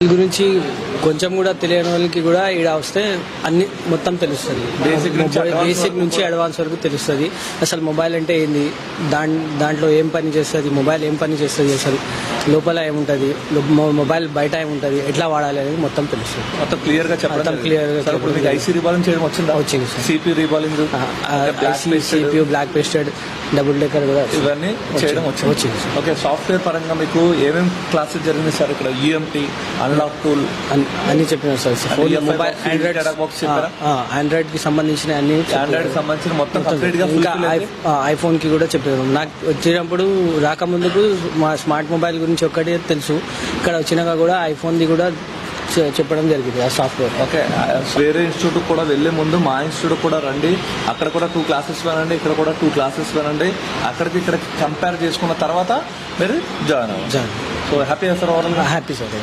దీని గురించి కొంచెం కూడా తెలియని వాళ్ళకి కూడా ఇక్కడ వస్తే అన్ని మొత్తం తెలుస్తుంది. బేసిక్ నుంచి అడ్వాన్స్ వరకు తెలుస్తుంది. అసలు మొబైల్ అంటే ఏంది, దాంట్లో ఏం పని చేస్తుంది, మొబైల్ ఏం పని చేస్తుంది, అసలు లోపల ఏముంటుంది, మొబైల్ బయట ఏముంటుంది, ఎట్లా వాడాలి అనేది మొత్తం తెలుస్తుంది. మొత్తం క్లియర్ గా చెప్పడం. క్లియర్ ఐసీ రీబాలింగ్ చేయడం వచ్చిందా? వచ్చింది sir. CP reballing, CPU black pasted, double decker కూడా ఇవన్నీ చేయడం వచ్చింది. ఓకే, సాఫ్ట్వేర్ పరంగా మీకు ఏమేమి క్లాసెస్ జరిగింది సార్ ఇక్కడ? ఈఎంటీ, అన్లాక్ టూల్ అన్ని చెప్పినారు సార్. మొబైల్ ఆండ్రాయిడ్ కి సంబంధించిన అన్ని, ఆండ్రాయిడ్ సంబంధించిన మొత్తం కంప్లీట్ గా, ఇంకా ఐఫోన్ కి కూడా చెప్పారు. నాకు వచ్చినప్పుడు రాకముందుకు మా స్మార్ట్ మొబైల్ గురించి ఒక్కటే తెలుసు, ఇక్కడ వచ్చినాక కూడా ఐఫోన్ ది కూడా చెప్పడం జరిగింది ఆ సాఫ్ట్వేర్. ఓకే, వేరే ఇన్స్టిట్యూట్ కూడా వెళ్లే ముందు మా ఇన్స్టిట్యూట్ కూడా రండి, అక్కడ కూడా 2 క్లాసెస్ వినండి, ఇక్కడ కూడా 2 క్లాసెస్ వినండి, అక్కడికి ఇక్కడ కంపేర్ చేసుకున్న తర్వాత మీరు జాయిన్ అవ్వండి. So happy sir? Happy sir.